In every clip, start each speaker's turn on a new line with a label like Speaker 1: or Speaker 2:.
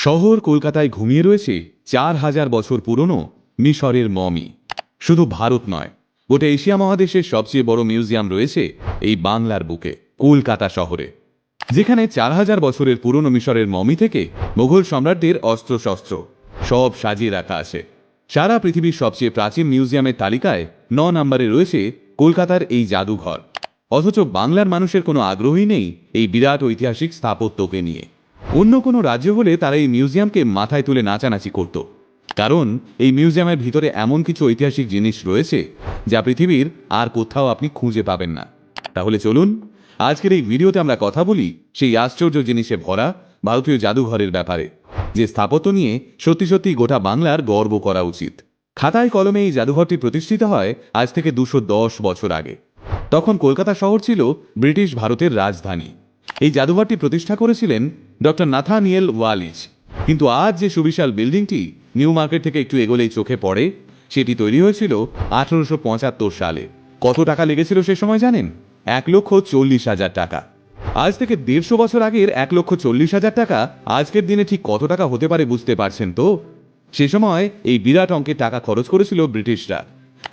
Speaker 1: শহর কলকাতায় ঘুমিয়ে রয়েছে ৪,০০০ বছর পুরনো মিশরের মমি। শুধু ভারত নয়, গোটা এশিয়া মহাদেশের সবচেয়ে বড় মিউজিয়াম রয়েছে এই বাংলার বুকে, কলকাতা শহরে, যেখানে ৪,০০০ বছরের পুরনো মিশরের মমি থেকে মোগল সম্রাটদের অস্ত্রশস্ত্র সব সাজিয়ে রাখা আছে। সারা পৃথিবীর সবচেয়ে প্রাচীন মিউজিয়ামের তালিকায় ৯ নম্বরে রয়েছে কলকাতার এই জাদুঘর। অথচ বাংলার মানুষের কোনো আগ্রহই নেই এই বিরাট ঐতিহাসিক স্থাপত্যকে নিয়ে। অন্য কোনো রাজ্য হলে তারা এই মিউজিয়ামকে মাথায় তুলে নাচানাচি করত, কারণ এই মিউজিয়ামের ভিতরে এমন কিছু ঐতিহাসিক জিনিস রয়েছে যা পৃথিবীর আর কোথাও আপনি খুঁজে পাবেন না। তাহলে চলুন আজকের এই ভিডিওতে আমরা কথা বলি সেই আশ্চর্য জিনিসে ভরা ভারতীয় জাদুঘরের ব্যাপারে, যে স্থাপত্য নিয়ে সত্যি সত্যি গোটা বাংলার গর্ব করা উচিত। খাতায় কলমে এই জাদুঘরটি প্রতিষ্ঠিত হয় আজ থেকে ২১০ বছর আগে। তখন কলকাতা শহর ছিল ব্রিটিশ ভারতের রাজধানী। এই জাদুঘরটি প্রতিষ্ঠা করেছিলেন ডক্টর নাথানিয়েল ওয়ালিজ। কিন্তু আজ যে সুবিশাল বিল্ডিংটি নিউ মার্কেট থেকে একটু এগোলেই চোখে পড়ে, সেটি তৈরি হয়েছিল ১৮৭৫ সালে। কত টাকা লেগেছিল সে সময় জানেন? ১,৪০,০০০ টাকা। আজ থেকে ১৫০ বছর আগের ১,৪০,০০০ টাকা আজকের দিনে ঠিক কত টাকা হতে পারে বুঝতে পারছেন তো? সে সময় এই বিরাট অঙ্কের টাকা খরচ করেছিল ব্রিটিশরা,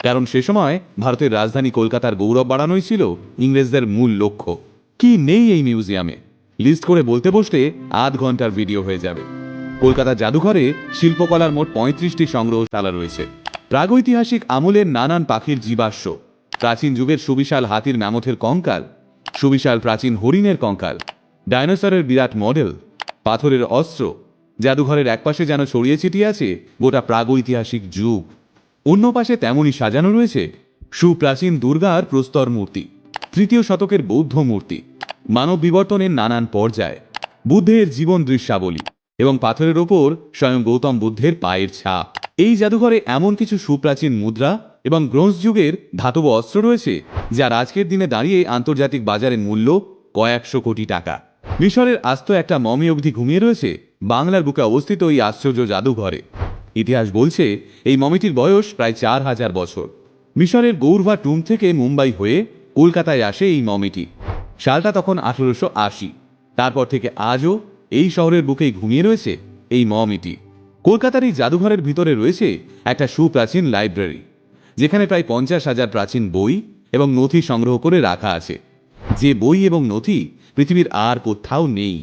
Speaker 1: কারণ সে সময় ভারতের রাজধানী কলকাতার গৌরব বাড়ানোই ছিল ইংরেজদের মূল লক্ষ্য। কি নেই এই মিউজিয়ামে? লিস্ট করে বলতে বসতে আধ ঘন্টার ভিডিও হয়ে যাবে। কলকাতা জাদুঘরে শিল্পকলার মোট ৩৫টি সংগ্রহশালা রয়েছে। প্রাগৈতিহাসিক আমলের নানান পাখির জীবাশ্ম, প্রাচীন যুগের সুবিশাল হাতির ম্যামথের কঙ্কাল, সুবিশাল প্রাচীন হরিণের কঙ্কাল, ডাইনোসরের বিরাট মডেল, পাথরের অস্ত্র। জাদুঘরের একপাশে যেন ছড়িয়ে ছিটিয়ে আছে গোটা প্রাগৈতিহাসিক যুগ, অন্য পাশে তেমনই সাজানো রয়েছে সুপ্রাচীন দুর্গার প্রস্তর মূর্তি, ৩য় শতকের বৌদ্ধ মূর্তি, মানব বিবর্তনের নানান পর্যায়, বুদ্ধের জীবন দৃশ্যাবলী এবং পাথরের ওপর স্বয়ং গৌতম বুদ্ধের পায়ের ছাপ। এই জাদুঘরে এমন কিছু সুপ্রাচীন মুদ্রা এবং ব্রোঞ্জ যুগের ধাতব অস্ত্র রয়েছে যার আজকের দিনে দাঁড়িয়ে আন্তর্জাতিক বাজারের মূল্য কয়েকশো কোটি টাকা। মিশরের আস্ত একটা মমি অবধি ঘুমিয়ে রয়েছে বাংলার বুকে অবস্থিত এই আশ্চর্য জাদুঘরে। ইতিহাস বলছে এই মমিটির বয়স প্রায় ৪,০০০ বছর। মিশরের গৌরভা টুম থেকে মুম্বাই হয়ে কলকাতায় আসে এই মমিটি। সালটা তখন ১৮৮০। তারপর থেকে আজও এই শহরের বুকেই ঘুমিয়ে রয়েছে এই মমিটি। কলকাতার এই জাদুঘরের ভিতরে রয়েছে একটা সুপ্রাচীন লাইব্রেরি, যেখানে প্রায় ৫০,০০০ প্রাচীন বই এবং নথি সংগ্রহ করে রাখা আছে, যে বই এবং নথি পৃথিবীর আর কোথাও নেই।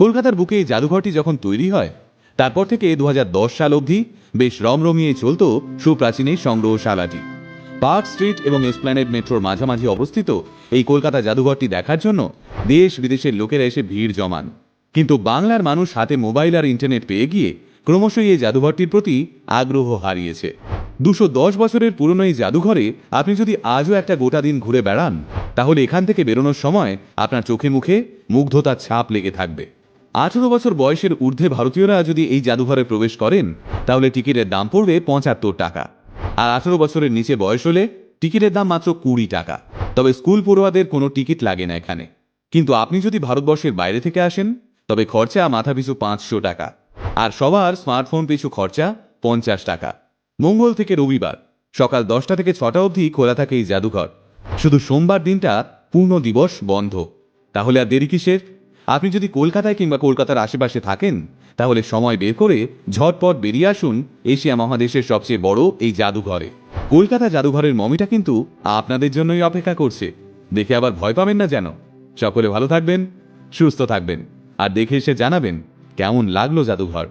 Speaker 1: কলকাতার বুকে এই জাদুঘরটি যখন তৈরি হয়, তারপর থেকে ২০১০ সাল অবধি বেশ রমরমিয়ে চলত সুপ্রাচীন এই সংগ্রহশালাটি। পার্ক স্ট্রিট এবং এসপ্ল্যানেড মেট্রোর মাঝামাঝি অবস্থিত এই কলকাতা জাদুঘরটি দেখার জন্য দেশ বিদেশের লোকেরা এসে ভিড় জমান। কিন্তু বাংলার মানুষ হাতে মোবাইল আর ইন্টারনেট পেয়ে গিয়ে ক্রমশই এই জাদুঘরটির প্রতি আগ্রহ হারিয়েছে। ২১০ বছরের পুরনো এই জাদুঘরে আপনি যদি আজও একটা গোটা দিন ঘুরে বেড়ান, তাহলে এখান থেকে বেরোনোর সময় আপনার চোখে মুখে মুগ্ধতার ছাপ লেগে থাকবে। ১৮ বছর বয়সের ঊর্ধ্বে ভারতীয়রা যদি এই জাদুঘরে প্রবেশ করেন, তাহলে টিকিটের দাম পড়বে ৭৫ টাকা। আর ১৮ বছরের নিচে বয়স হলে টিকিটের দাম মাত্র ২০ টাকা। তবে স্কুল পড়ুয়াদের কোনো টিকিট লাগে না এখানে। কিন্তু আপনি যদি ভারতবর্ষের বাইরে থেকে আসেন, তবে খরচা মাথাপিছু ৫০০ টাকা। আর সবার স্মার্টফোন পিছু খরচা ৫০ টাকা। মঙ্গল থেকে রবিবার সকাল ১০টা থেকে ৬টা অবধি খোলা থাকে এই জাদুঘর। শুধু সোমবার দিনটা পূর্ণ দিবস বন্ধ। তাহলে আর দেরি কিসের? আপনি যদি কলকাতায় কিংবা কলকাতার আশেপাশে থাকেন, তাহলে সময় বের করে ঝটপট বেরিয়ে আসুন এশিয়া মহাদেশের সবচেয়ে বড় এই জাদুঘরে। কলকাতা জাদুঘরের মমিটা কিন্তু আপনাদের জন্যই অপেক্ষা করছে। দেখে আবার ভয় পাবেন না যেন। সকলে ভালো থাকবেন, সুস্থ থাকবেন, আর দেখে এসে জানাবেন কেমন লাগলো জাদুঘর।